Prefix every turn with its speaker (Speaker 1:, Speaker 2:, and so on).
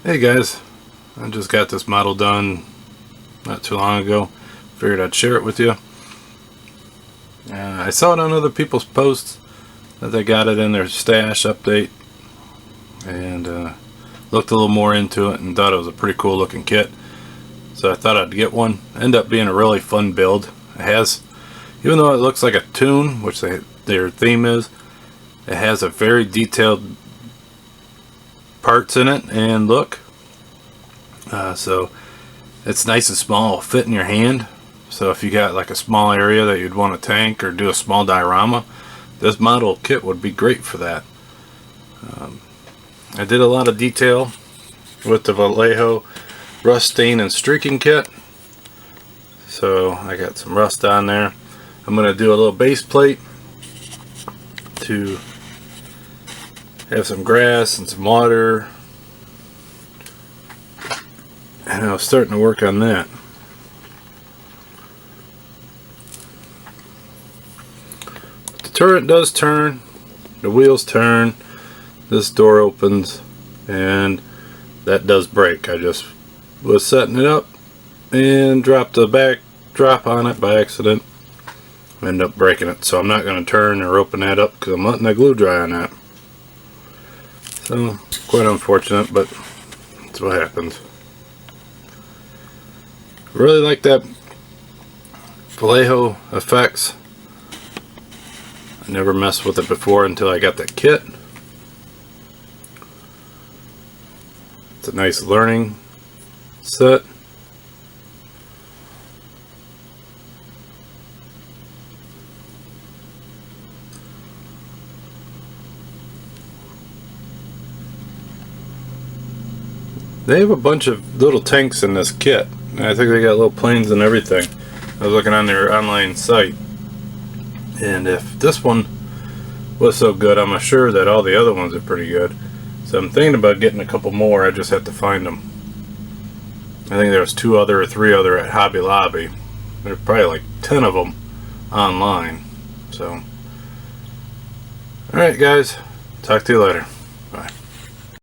Speaker 1: Hey guys, I just got this model done not too long ago. Figured I'd share it with you. I saw it on other people's posts that they got it in their stash update, and looked a little more into it and thought it was a pretty cool looking kit. So I thought I'd get one. Ended up being a really fun build. It has, even though it looks like a tune, which their theme is, it has a very detailed parts in it and look. So it's nice and small, fit in your hand. So if you got like a small area that you'd want to tank or do a small diorama, this model kit would be great for that. I did a lot of detail with the Vallejo rust stain and streaking kit. So I got some rust on there. I'm going to do a little base plate to have some grass and some water, and I was starting to work on that. The turret does turn, the wheels turn, this door opens, and that does break. I just was setting it up and dropped the back drop on it by accident. Ended up breaking it, so I'm not going to turn or open that up because I'm letting the glue dry on that. So, quite unfortunate, but that's what happens. Really like that Vallejo effects. I never messed with it before until I got that kit. It's a nice learning set. They have a bunch of little tanks in this kit. I think they got little planes and everything. I was looking on their online site, and if this one was so good, I'm sure that all the other ones are pretty good. So I'm thinking about getting a couple more. I just have to find them. I think there was 2 other or 3 other at Hobby Lobby. There's probably like 10 of them online. So, alright guys, talk to you later. Bye.